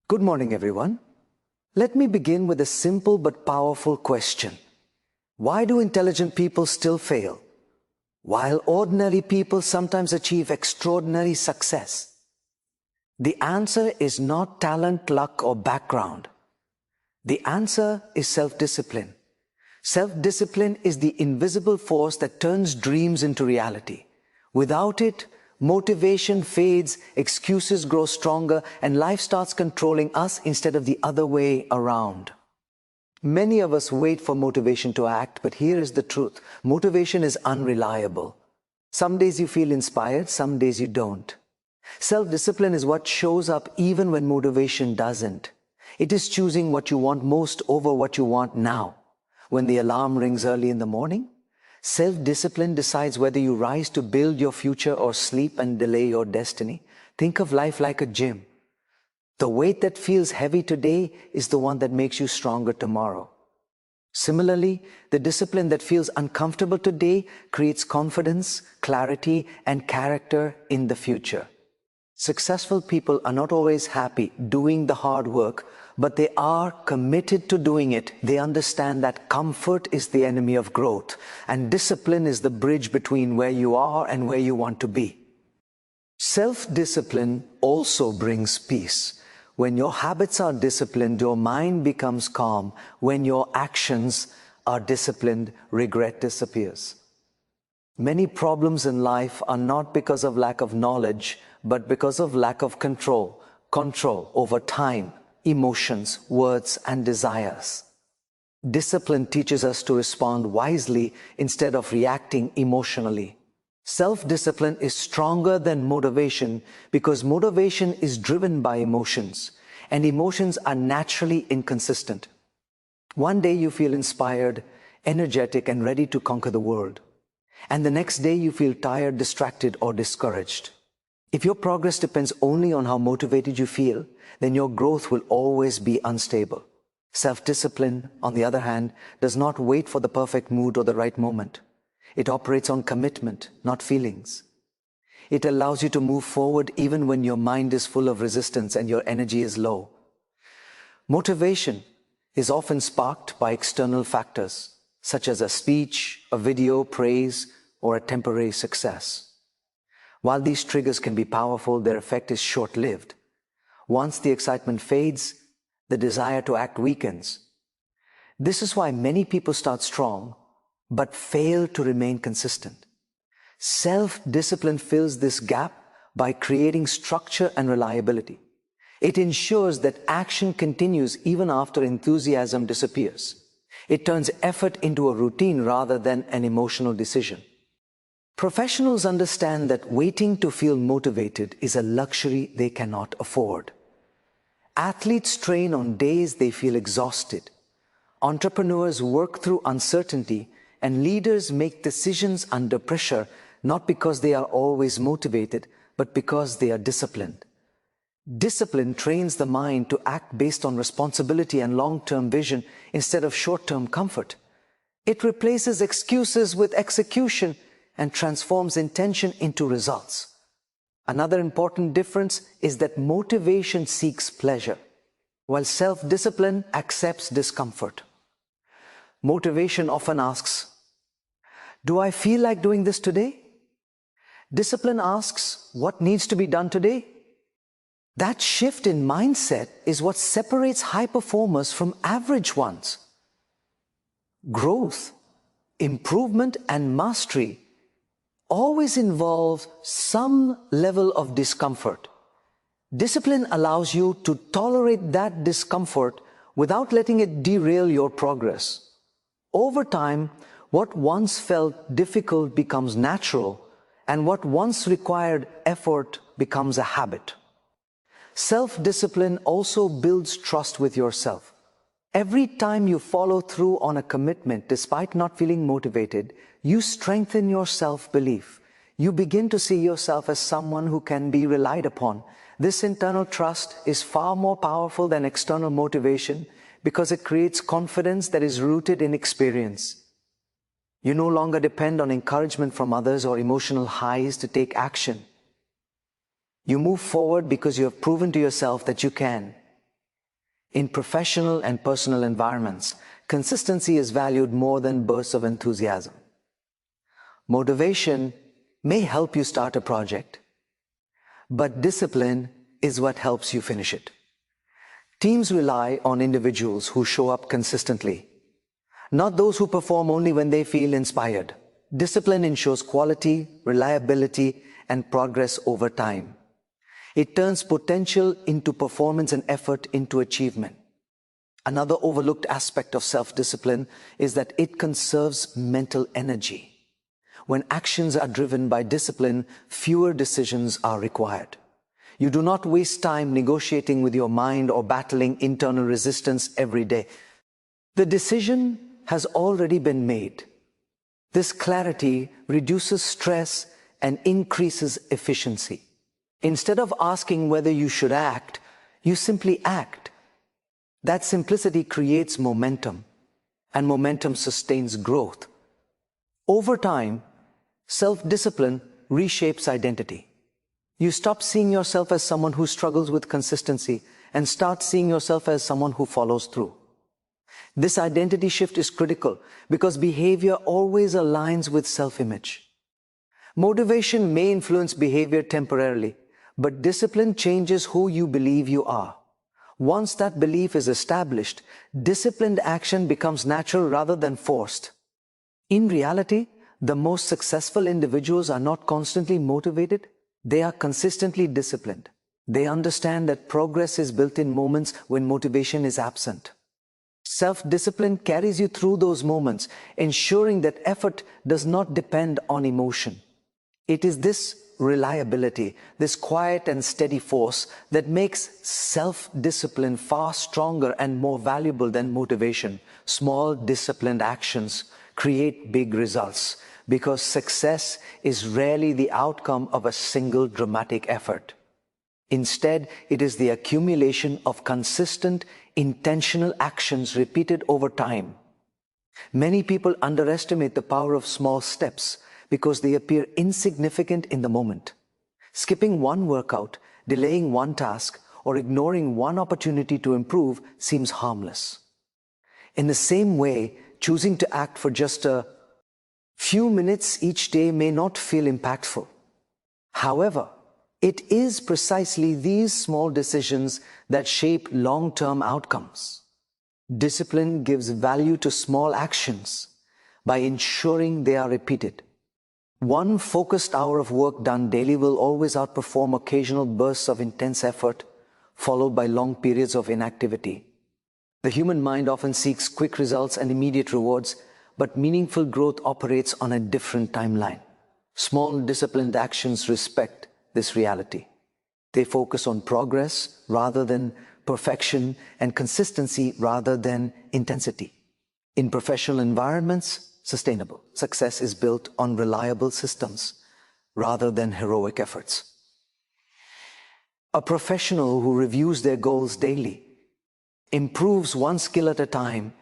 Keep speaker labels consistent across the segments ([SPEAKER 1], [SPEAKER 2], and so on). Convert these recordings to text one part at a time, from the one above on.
[SPEAKER 1] Good morning, everyone. Let me begin with a simple but powerful question. Why do intelligent people still fail, while ordinary people sometimes achieve extraordinary success? The answer is not talent, luck, or background. The answer is self-discipline. Self-discipline is the invisible force that turns dreams into reality. Without it, motivation fades, excuses grow stronger, and life starts controlling us instead of the other way around. Many of us wait for motivation to act, but here is the truth. Motivation is unreliable. Some days you feel inspired, some days you don't. Self-discipline is what shows up even when motivation doesn't. It is choosing what you want most over what you want now. When the alarm rings early in the morning, self-discipline decides whether you rise to build your future or sleep and delay your destiny. Think of life like a gym. The weight that feels heavy today is the one that makes you stronger tomorrow. Similarly, the discipline that feels uncomfortable today creates confidence, clarity, and character in the future. Successful people are not always happy doing the hard work, but they are committed to doing it. They understand that comfort is the enemy of growth, and discipline is the bridge between where you are and where you want to be. Self-discipline also brings peace. When your habits are disciplined, your mind becomes calm. When your actions are disciplined, regret disappears. Many problems in life are not because of lack of knowledge, but because of lack of control over time, emotions, words, and desires. Discipline teaches us to respond wisely instead of reacting emotionally. Self-discipline is stronger than motivation because motivation is driven by emotions, and emotions are naturally inconsistent. One day you feel inspired, energetic, and ready to conquer the world. And the next day you feel tired, distracted, or discouraged. If your progress depends only on how motivated you feel, then your growth will always be unstable. Self-discipline, on the other hand, does not wait for the perfect mood or the right moment. It operates on commitment, not feelings. It allows you to move forward even when your mind is full of resistance and your energy is low. Motivation is often sparked by external factors, such as a speech, a video, praise, or a temporary success. While these triggers can be powerful, their effect is short-lived. Once the excitement fades, the desire to act weakens. This is why many people start strong, but fail to remain consistent. Self-discipline fills this gap by creating structure and reliability. It ensures that action continues even after enthusiasm disappears. It turns effort into a routine rather than an emotional decision. Professionals understand that waiting to feel motivated is a luxury they cannot afford. Athletes train on days they feel exhausted. Entrepreneurs work through uncertainty, and leaders make decisions under pressure, not because they are always motivated, but because they are disciplined. Discipline trains the mind to act based on responsibility and long-term vision instead of short-term comfort. It replaces excuses with execution and transforms intention into results. Another important difference is that motivation seeks pleasure, while self-discipline accepts discomfort. Motivation often asks, "Do I feel like doing this today?" Discipline asks, "What needs to be done today?" That shift in mindset is what separates high performers from average ones. Growth, improvement, and mastery always involve some level of discomfort. Discipline allows you to tolerate that discomfort without letting it derail your progress. Over time, what once felt difficult becomes natural, and what once required effort becomes a habit. Self-discipline also builds trust with yourself. Every time you follow through on a commitment despite not feeling motivated, you strengthen your self-belief. You begin to see yourself as someone who can be relied upon. This internal trust is far more powerful than external motivation because it creates confidence that is rooted in experience. You no longer depend on encouragement from others or emotional highs to take action. You move forward because you have proven to yourself that you can. In professional and personal environments, consistency is valued more than bursts of enthusiasm. Motivation may help you start a project, but discipline is what helps you finish it. Teams rely on individuals who show up consistently, not those who perform only when they feel inspired. Discipline ensures quality, reliability, and progress over time. It turns potential into performance and effort into achievement. Another overlooked aspect of self-discipline is that it conserves mental energy. When actions are driven by discipline, fewer decisions are required. You do not waste time negotiating with your mind or battling internal resistance every day. The decision has already been made. This clarity reduces stress and increases efficiency. Instead of asking whether you should act, you simply act. That simplicity creates momentum, and momentum sustains growth. Over time, self-discipline reshapes identity. You stop seeing yourself as someone who struggles with consistency and start seeing yourself as someone who follows through. This identity shift is critical because behavior always aligns with self-image. Motivation may influence behavior temporarily, but discipline changes who you believe you are. Once that belief is established, disciplined action becomes natural rather than forced. In reality, the most successful individuals are not constantly motivated, they are consistently disciplined. They understand that progress is built in moments when motivation is absent. Self-discipline carries you through those moments, ensuring that effort does not depend on emotion. It is this reliability, this quiet and steady force that makes self-discipline far stronger and more valuable than motivation. Small, disciplined actions create big results because success is rarely the outcome of a single dramatic effort. Instead, it is the accumulation of consistent, intentional actions repeated over time. Many people underestimate the power of small steps because they appear insignificant in the moment. Skipping one workout, delaying one task, or ignoring one opportunity to improve seems harmless. In the same way, choosing to act for just a few minutes each day may not feel impactful. However, it is precisely these small decisions that shape long-term outcomes. Discipline gives value to small actions by ensuring they are repeated. One focused hour of work done daily will always outperform occasional bursts of intense effort, followed by long periods of inactivity. The human mind often seeks quick results and immediate rewards, but meaningful growth operates on a different timeline. Small, disciplined actions respect this reality. They focus on progress rather than perfection and consistency rather than intensity. In professional environments, sustainable success is built on reliable systems rather than heroic efforts. A professional who reviews their goals daily, improves one skill at a time,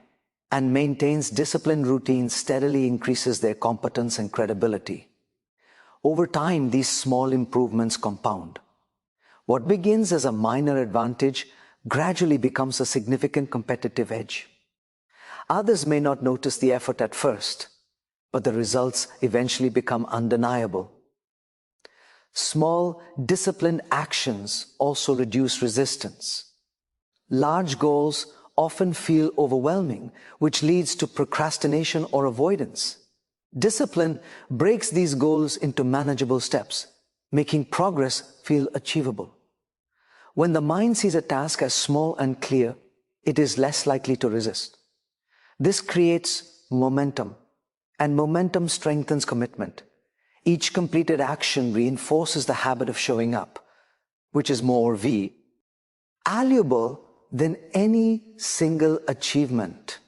[SPEAKER 1] and maintains disciplined routines steadily increases their competence and credibility. Over time, these small improvements compound. What begins as a minor advantage gradually becomes a significant competitive edge. Others may not notice the effort at first, but the results eventually become undeniable. Small, disciplined actions also reduce resistance. Large goals often feel overwhelming, which leads to procrastination or avoidance. Discipline breaks these goals into manageable steps, making progress feel achievable. When the mind sees a task as small and clear, it is less likely to resist. This creates momentum, and momentum strengthens commitment. Each completed action reinforces the habit of showing up, which is more valuable than any single achievement.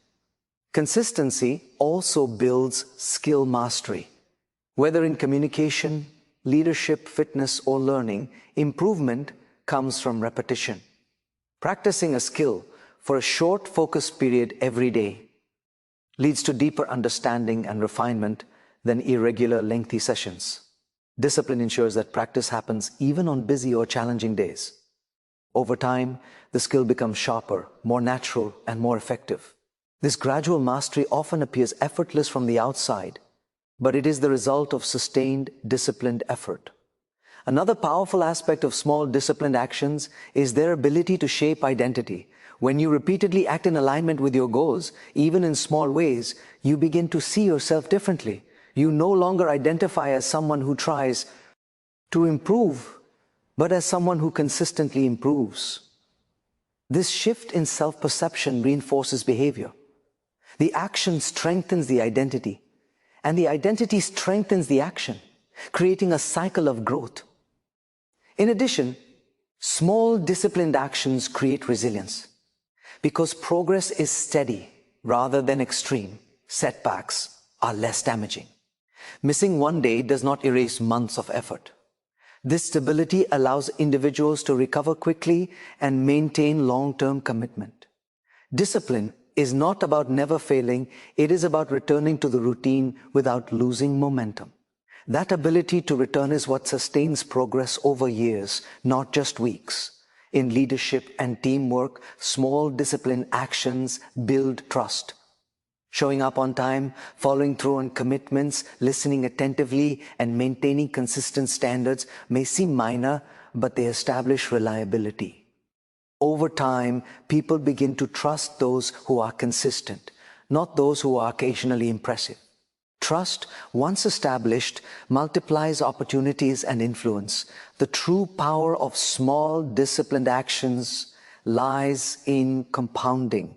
[SPEAKER 1] Consistency also builds skill mastery. Whether in communication, leadership, fitness, or learning, improvement comes from repetition. Practicing a skill for a short focused period every day leads to deeper understanding and refinement than irregular, lengthy sessions. Discipline ensures that practice happens even on busy or challenging days. Over time, the skill becomes sharper, more natural, and more effective. This gradual mastery often appears effortless from the outside, but it is the result of sustained, disciplined effort. Another powerful aspect of small, disciplined actions is their ability to shape identity. When you repeatedly act in alignment with your goals, even in small ways, you begin to see yourself differently. You no longer identify as someone who tries to improve, but as someone who consistently improves. This shift in self-perception reinforces behavior. The action strengthens the identity, and the identity strengthens the action, creating a cycle of growth. In addition, small disciplined actions create resilience. Because progress is steady rather than extreme, setbacks are less damaging. Missing one day does not erase months of effort. This stability allows individuals to recover quickly and maintain long-term commitment. Discipline is not about never failing, it is about returning to the routine without losing momentum. That ability to return is what sustains progress over years, not just weeks. In leadership and teamwork, small disciplined actions build trust. Showing up on time, following through on commitments, listening attentively, and maintaining consistent standards may seem minor, but they establish reliability. Over time, people begin to trust those who are consistent, not those who are occasionally impressive. Trust, once established, multiplies opportunities and influence. The true power of small, disciplined actions lies in compounding.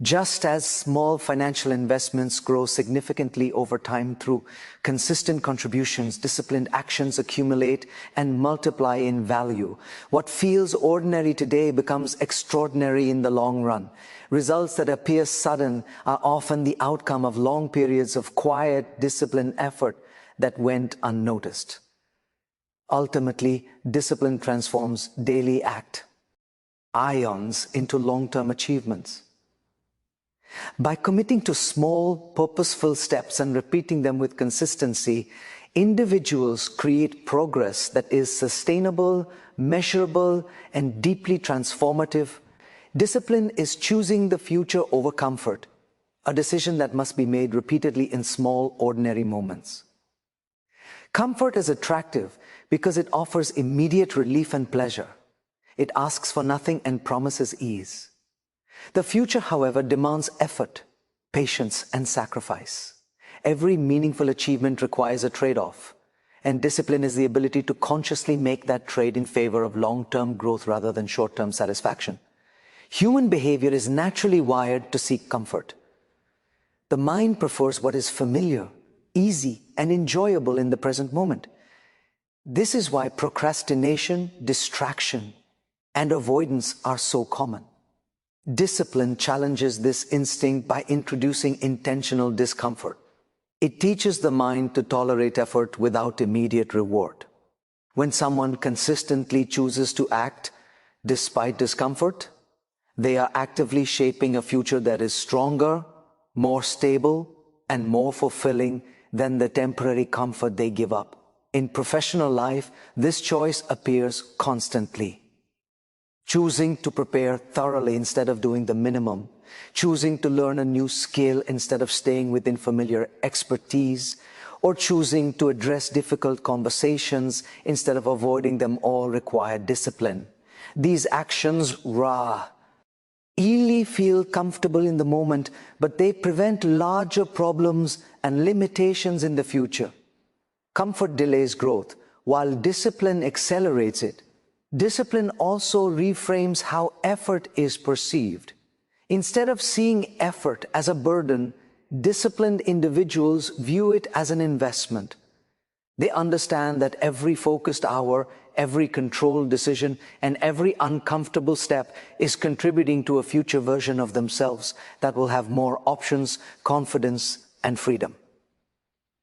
[SPEAKER 1] Just as small financial investments grow significantly over time through consistent contributions, disciplined actions accumulate and multiply in value. What feels ordinary today becomes extraordinary in the long run. Results that appear sudden are often the outcome of long periods of quiet, disciplined effort that went unnoticed. Ultimately, discipline transforms daily act, ions, into long-term achievements. By committing to small, purposeful steps and repeating them with consistency, individuals create progress that is sustainable, measurable, and deeply transformative. Discipline is choosing the future over comfort, a decision that must be made repeatedly in small, ordinary moments. Comfort is attractive because it offers immediate relief and pleasure. It asks for nothing and promises ease. The future, however, demands effort, patience, and sacrifice. Every meaningful achievement requires a trade-off, and discipline is the ability to consciously make that trade in favor of long-term growth rather than short-term satisfaction. Human behavior is naturally wired to seek comfort. The mind prefers what is familiar, easy, and enjoyable in the present moment. This is why procrastination, distraction, and avoidance are so common. Discipline challenges this instinct by introducing intentional discomfort. It teaches the mind to tolerate effort without immediate reward. When someone consistently chooses to act despite discomfort, they are actively shaping a future that is stronger, more stable, and more fulfilling than the temporary comfort they give up. In professional life, this choice appears constantly. Choosing to prepare thoroughly instead of doing the minimum, choosing to learn a new skill instead of staying within familiar expertise, or choosing to address difficult conversations instead of avoiding them all require discipline. These actions really feel comfortable in the moment, but they prevent larger problems and limitations in the future. Comfort delays growth, while discipline accelerates it. Discipline also reframes how effort is perceived. Instead of seeing effort as a burden, disciplined individuals view it as an investment. They understand that every focused hour, every controlled decision, and every uncomfortable step is contributing to a future version of themselves that will have more options, confidence, and freedom.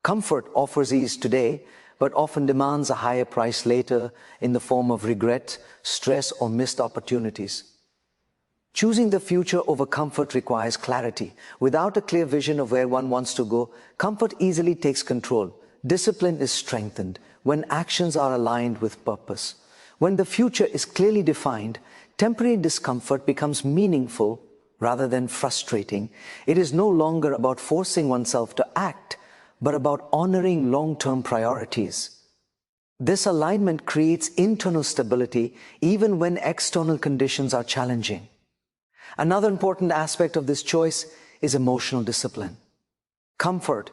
[SPEAKER 1] Comfort offers ease today, but often demands a higher price later in the form of regret, stress, or missed opportunities. Choosing the future over comfort requires clarity. Without a clear vision of where one wants to go, comfort easily takes control. Discipline is strengthened when actions are aligned with purpose. When the future is clearly defined, temporary discomfort becomes meaningful rather than frustrating. It is no longer about forcing oneself to act, but about honoring long-term priorities. This alignment creates internal stability even when external conditions are challenging. Another important aspect of this choice is emotional discipline. Comfort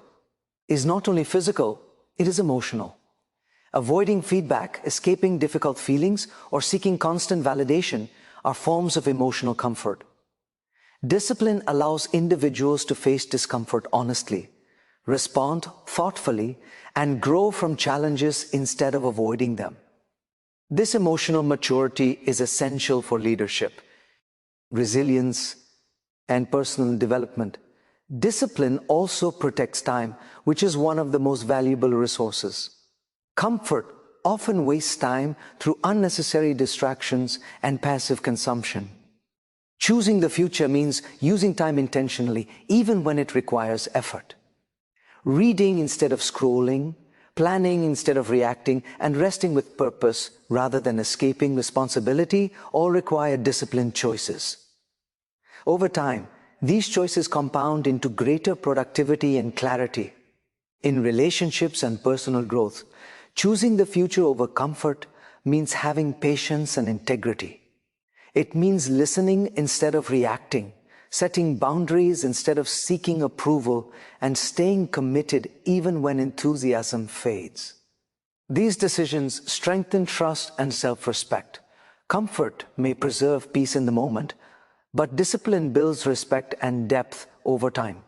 [SPEAKER 1] is not only physical, it is emotional. Avoiding feedback, escaping difficult feelings, or seeking constant validation are forms of emotional comfort. Discipline allows individuals to face discomfort honestly, respond thoughtfully, and grow from challenges instead of avoiding them. This emotional maturity is essential for leadership, resilience, and personal development. Discipline also protects time, which is one of the most valuable resources. Comfort often wastes time through unnecessary distractions and passive consumption. Choosing the future means using time intentionally, even when it requires effort. Reading instead of scrolling, planning instead of reacting, and resting with purpose rather than escaping responsibility all require disciplined choices. Over time, these choices compound into greater productivity and clarity. In relationships and personal growth, choosing the future over comfort means having patience and integrity. It means listening instead of reacting, setting boundaries instead of seeking approval, and staying committed even when enthusiasm fades. These decisions strengthen trust and self-respect. Comfort may preserve peace in the moment, but discipline builds respect and depth over time.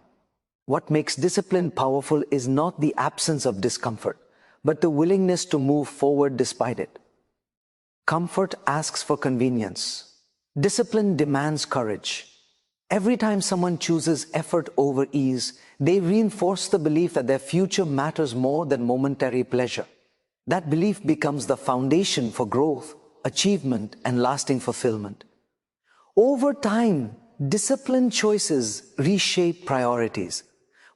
[SPEAKER 1] What makes discipline powerful is not the absence of discomfort, but the willingness to move forward despite it. Comfort asks for convenience. Discipline demands courage. Every time someone chooses effort over ease, they reinforce the belief that their future matters more than momentary pleasure. That belief becomes the foundation for growth, achievement, and lasting fulfillment. Over time, disciplined choices reshape priorities.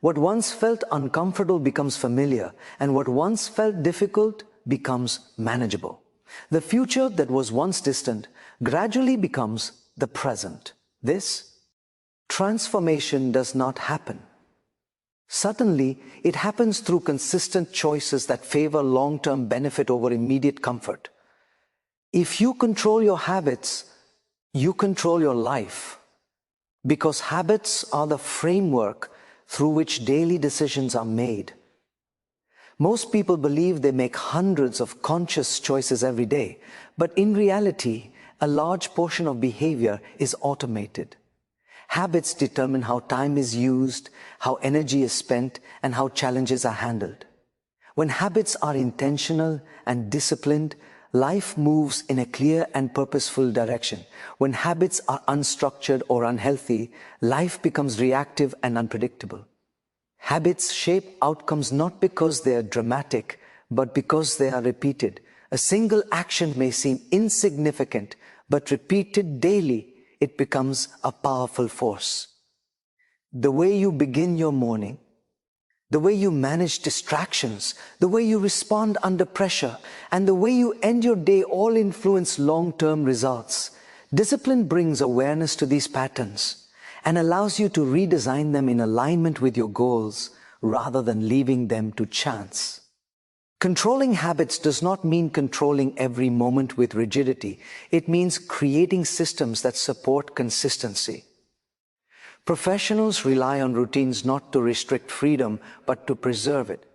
[SPEAKER 1] What once felt uncomfortable becomes familiar, and what once felt difficult becomes manageable. The future that was once distant gradually becomes the present. This transformation does not happen suddenly. It happens through consistent choices that favor long-term benefit over immediate comfort. If you control your habits, you control your life, because habits are the framework through which daily decisions are made. Most people believe they make hundreds of conscious choices every day, but in reality, a large portion of behavior is automated. Habits determine how time is used, how energy is spent, and how challenges are handled. When habits are intentional and disciplined, life moves in a clear and purposeful direction. When habits are unstructured or unhealthy, life becomes reactive and unpredictable. Habits shape outcomes not because they are dramatic, but because they are repeated. A single action may seem insignificant, but repeated daily, it becomes a powerful force. The way you begin your morning, the way you manage distractions, the way you respond under pressure, and the way you end your day all influence long-term results. Discipline brings awareness to these patterns and allows you to redesign them in alignment with your goals rather than leaving them to chance. Controlling habits does not mean controlling every moment with rigidity. It means creating systems that support consistency. Professionals rely on routines not to restrict freedom, but to preserve it.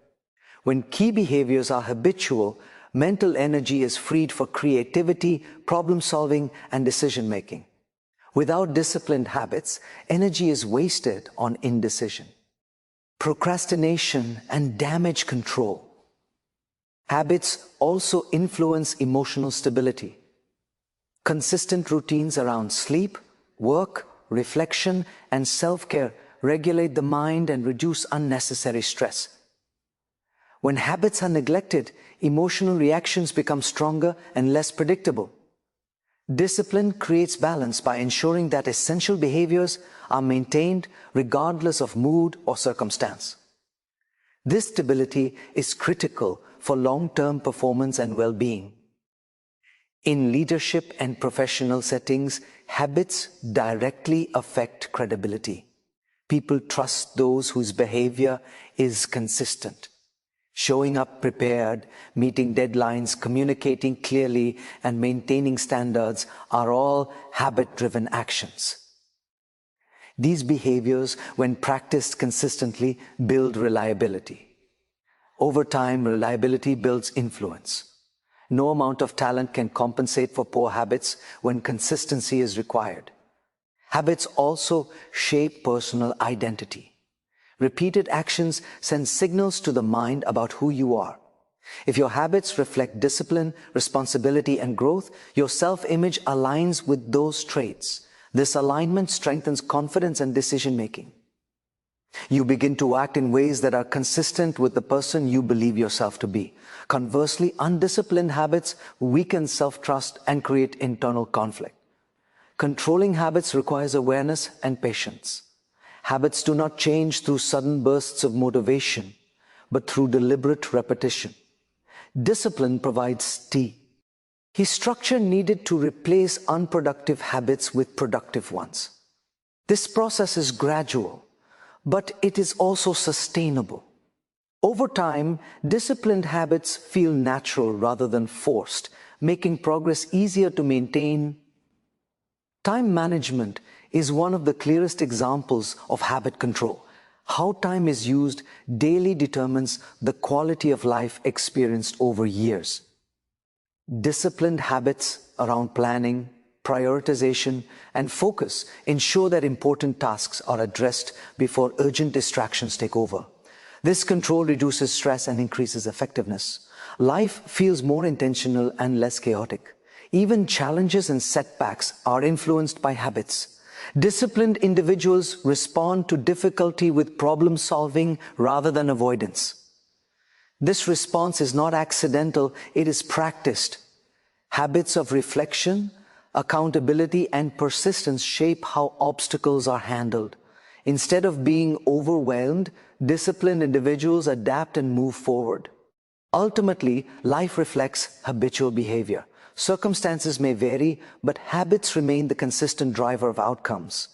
[SPEAKER 1] When key behaviors are habitual, mental energy is freed for creativity, problem-solving, and decision-making. Without disciplined habits, energy is wasted on indecision, procrastination, and damage control. Habits also influence emotional stability. Consistent routines around sleep, work, reflection, and self-care regulate the mind and reduce unnecessary stress. When habits are neglected, emotional reactions become stronger and less predictable. Discipline creates balance by ensuring that essential behaviors are maintained regardless of mood or circumstance. This stability is critical for long-term performance and well-being. In leadership and professional settings, habits directly affect credibility. People trust those whose behavior is consistent. Showing up prepared, meeting deadlines, communicating clearly, and maintaining standards are all habit-driven actions. These behaviors, when practiced consistently, build reliability. Over time, reliability builds influence. No amount of talent can compensate for poor habits when consistency is required. Habits also shape personal identity. Repeated actions send signals to the mind about who you are. If your habits reflect discipline, responsibility, and growth, your self-image aligns with those traits. This alignment strengthens confidence and decision-making. You begin to act in ways that are consistent with the person you believe yourself to be. Conversely, undisciplined habits weaken self-trust and create internal conflict. Controlling habits requires awareness and patience. Habits do not change through sudden bursts of motivation, but through deliberate repetition. Discipline provides structure needed to replace unproductive habits with productive ones. This process is gradual, but it is also sustainable. Over time, disciplined habits feel natural rather than forced, making progress easier to maintain. Time management is one of the clearest examples of habit control. How time is used daily determines the quality of life experienced over years. Disciplined habits around planning, prioritization, and focus ensure that important tasks are addressed before urgent distractions take over. This control reduces stress and increases effectiveness. Life feels more intentional and less chaotic. Even challenges and setbacks are influenced by habits. Disciplined individuals respond to difficulty with problem solving rather than avoidance. This response is not accidental, it is practiced. Habits of reflection, accountability, and persistence shape how obstacles are handled. Instead of being overwhelmed, disciplined individuals adapt and move forward. Ultimately, life reflects habitual behavior. Circumstances may vary, but habits remain the consistent driver of outcomes.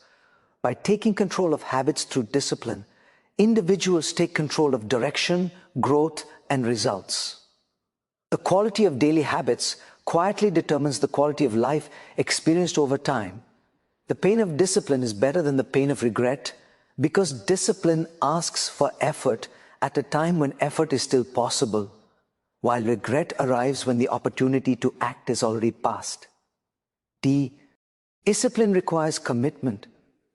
[SPEAKER 1] By taking control of habits through discipline, individuals take control of direction, growth, and results. The quality of daily habits quietly determines the quality of life experienced over time. The pain of discipline is better than the pain of regret because discipline asks for effort at a time when effort is still possible, while regret arrives when the opportunity to act is already past. Discipline requires commitment,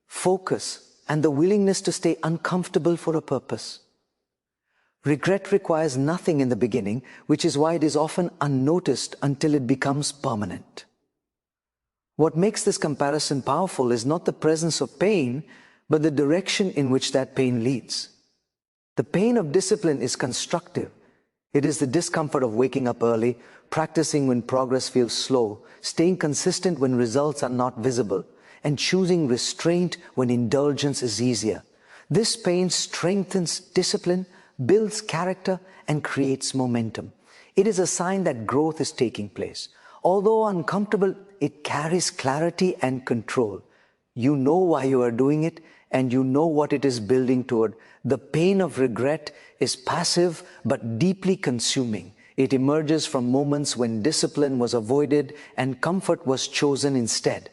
[SPEAKER 1] focus, and the willingness to stay uncomfortable for a purpose. Regret requires nothing in the beginning, which is why it is often unnoticed until it becomes permanent. What makes this comparison powerful is not the presence of pain, but the direction in which that pain leads. The pain of discipline is constructive. It is the discomfort of waking up early, practicing when progress feels slow, staying consistent when results are not visible, and choosing restraint when indulgence is easier. This pain strengthens discipline, builds character, and creates momentum. It is a sign that growth is taking place. Although uncomfortable, it carries clarity and control. You know why you are doing it, and you know what it is building toward. The pain of regret is passive but deeply consuming. It emerges from moments when discipline was avoided and comfort was chosen instead.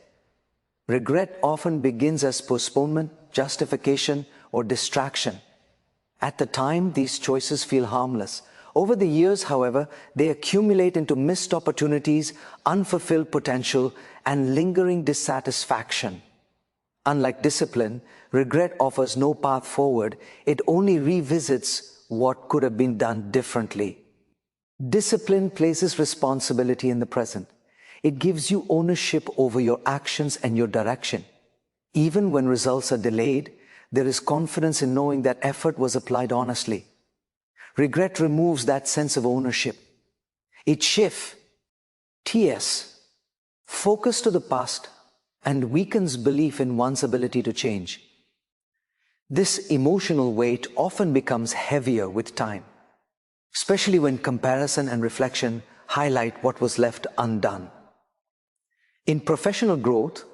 [SPEAKER 1] Regret often begins as postponement, justification, or distraction. At the time, these choices feel harmless. Over the years, however, they accumulate into missed opportunities, unfulfilled potential, and lingering dissatisfaction. Unlike discipline, regret offers no path forward. It only revisits what could have been done differently. Discipline places responsibility in the present. It gives you ownership over your actions and your direction. Even when results are delayed, there is confidence in knowing that effort was applied honestly. Regret removes that sense of ownership. It shifts focus to the past and weakens belief in one's ability to change. This emotional weight often becomes heavier with time, especially when comparison and reflection highlight what was left undone. In professional growth,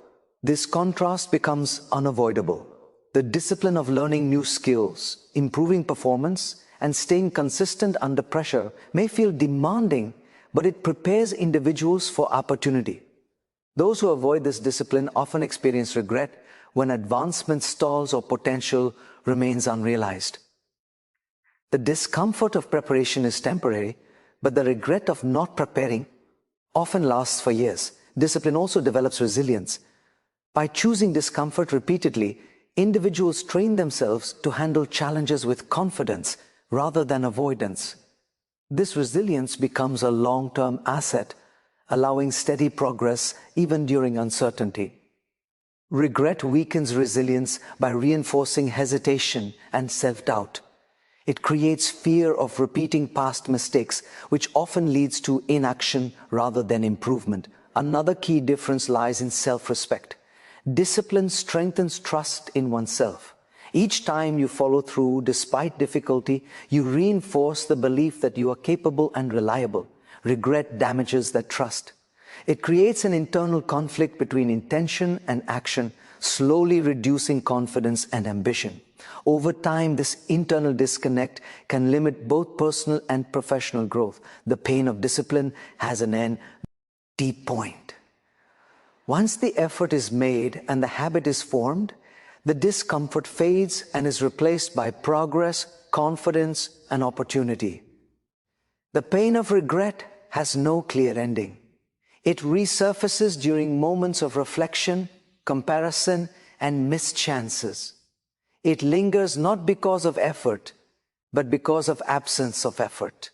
[SPEAKER 1] this contrast becomes unavoidable. The discipline of learning new skills, improving performance, and staying consistent under pressure may feel demanding, but it prepares individuals for opportunity. Those who avoid this discipline often experience regret when advancement stalls or potential remains unrealized. The discomfort of preparation is temporary, but the regret of not preparing often lasts for years. Discipline also develops resilience. By choosing discomfort repeatedly, individuals train themselves to handle challenges with confidence rather than avoidance. This resilience becomes a long-term asset, allowing steady progress even during uncertainty. Regret weakens resilience by reinforcing hesitation and self-doubt. It creates fear of repeating past mistakes, which often leads to inaction rather than improvement. Another key difference lies in self-respect. Discipline strengthens trust in oneself. Each time you follow through despite difficulty, you reinforce the belief that you are capable and reliable. Regret damages that trust. It creates an internal conflict between intention and action, slowly reducing confidence and ambition. Over time, this internal disconnect can limit both personal and professional growth. The pain of discipline has an end, deep point. Once the effort is made and the habit is formed, the discomfort fades and is replaced by progress, confidence, and opportunity. The pain of regret has no clear ending. It resurfaces during moments of reflection, comparison, and missed chances. It lingers not because of effort, but because of absence of effort.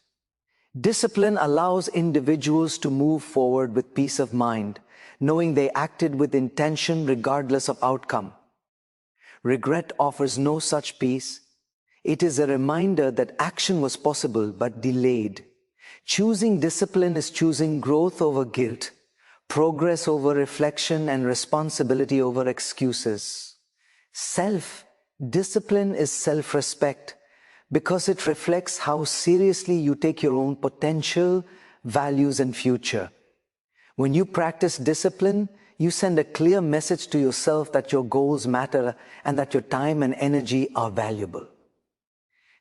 [SPEAKER 1] Discipline allows individuals to move forward with peace of mind, knowing they acted with intention regardless of outcome. Regret offers no such peace. It is a reminder that action was possible but delayed. Choosing discipline is choosing growth over guilt, progress over reflection, and responsibility over excuses. Self-discipline is self-respect because it reflects how seriously you take your own potential, values, and future. When you practice discipline, you send a clear message to yourself that your goals matter and that your time and energy are valuable.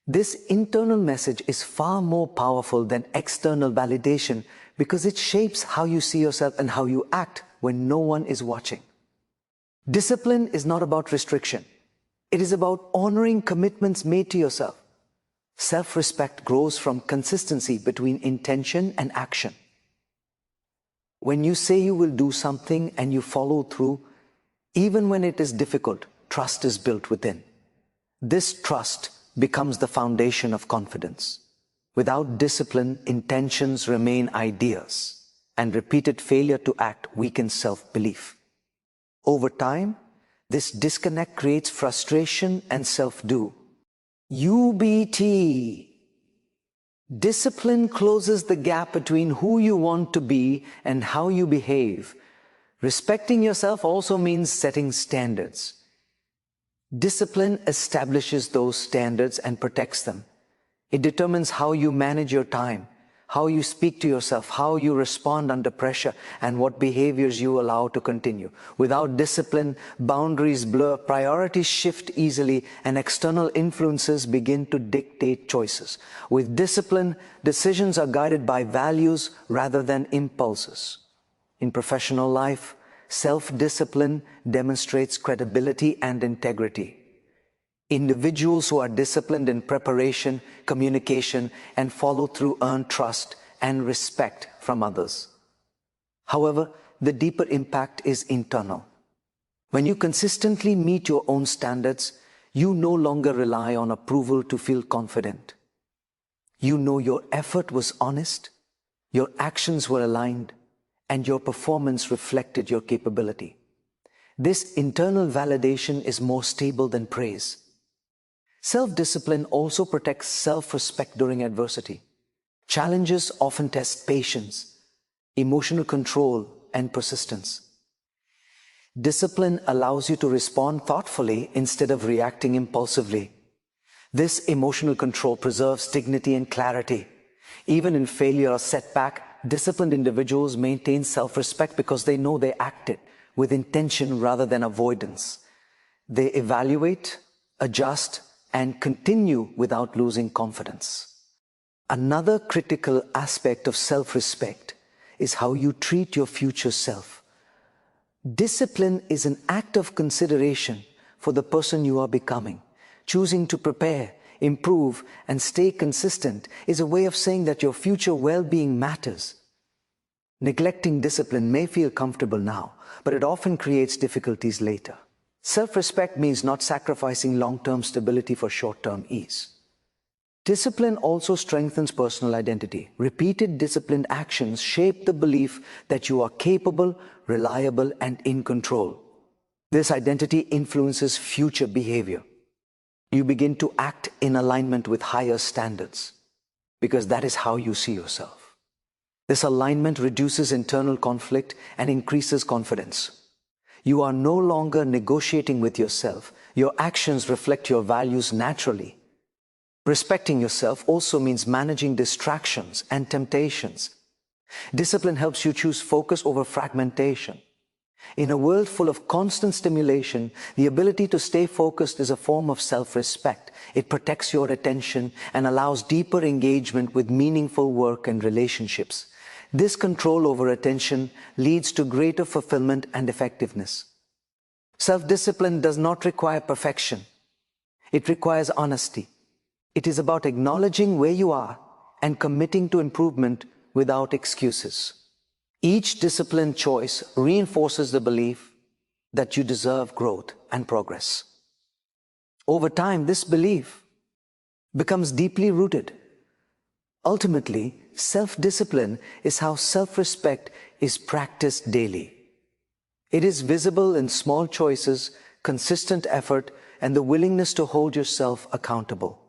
[SPEAKER 1] This internal message is far more powerful than external validation because it shapes how you see yourself and how you act when no one is watching. Discipline is not about restriction. It is about honoring commitments made to yourself. Self-respect grows from consistency between intention and action. When you say you will do something and you follow through, even when it is difficult, trust is built within. This trust becomes the foundation of confidence. Without discipline, intentions remain ideas, and repeated failure to act weakens self-belief. Over time, this disconnect creates frustration and self-doubt. UBT. Discipline closes the gap between who you want to be and how you behave. Respecting yourself also means setting standards. Discipline establishes those standards and protects them. It determines how you manage your time, how you speak to yourself, how you respond under pressure, and what behaviors you allow to continue. Without discipline, boundaries blur, priorities shift easily, and external influences begin to dictate choices. With discipline, decisions are guided by values rather than impulses. In professional life, self-discipline demonstrates credibility and integrity. Individuals who are disciplined in preparation, communication, and follow through earn trust and respect from others. However, the deeper impact is internal. When you consistently meet your own standards, you no longer rely on approval to feel confident. You know your effort was honest, your actions were aligned, and your performance reflected your capability. This internal validation is more stable than praise. Self-discipline also protects self-respect during adversity. Challenges often test patience, emotional control, and persistence. Discipline allows you to respond thoughtfully instead of reacting impulsively. This emotional control preserves dignity and clarity. Even in failure or setback, disciplined individuals maintain self-respect because they know they acted with intention rather than avoidance. They evaluate, adjust, and continue without losing confidence. Another critical aspect of self-respect is how you treat your future self. Discipline is an act of consideration for the person you are becoming. Choosing to prepare, improve, and stay consistent is a way of saying that your future well-being matters. Neglecting discipline may feel comfortable now, but it often creates difficulties later. Self-respect means not sacrificing long-term stability for short-term ease. Discipline also strengthens personal identity. Repeated disciplined actions shape the belief that you are capable, reliable, and in control. This identity influences future behavior. You begin to act in alignment with higher standards because that is how you see yourself. This alignment reduces internal conflict and increases confidence. You are no longer negotiating with yourself. Your actions reflect your values naturally. Respecting yourself also means managing distractions and temptations. Discipline helps you choose focus over fragmentation. In a world full of constant stimulation, the ability to stay focused is a form of self-respect. It protects your attention and allows deeper engagement with meaningful work and relationships. This control over attention leads to greater fulfillment and effectiveness. Self-discipline does not require perfection. It requires honesty. It is about acknowledging where you are and committing to improvement without excuses. Each disciplined choice reinforces the belief that you deserve growth and progress. Over time, this belief becomes deeply rooted. Ultimately, self-discipline is how self-respect is practiced daily. It is visible in small choices, consistent effort, and the willingness to hold yourself accountable.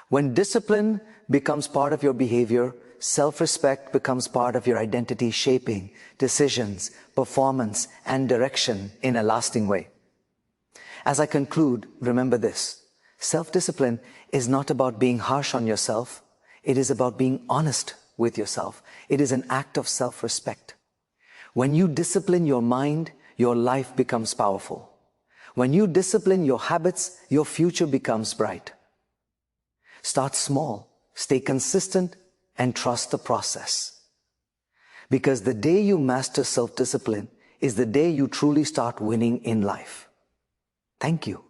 [SPEAKER 1] When discipline becomes part of your behavior, self-respect becomes part of your identity, shaping decisions, performance, and direction in a lasting way. As I conclude, remember this: self-discipline is not about being harsh on yourself. It is about being honest with yourself. It is an act of self-respect. When you discipline your mind, your life becomes powerful. When you discipline your habits, your future becomes bright. Start small, stay consistent, and trust the process. Because the day you master self-discipline is the day you truly start winning in life. Thank you.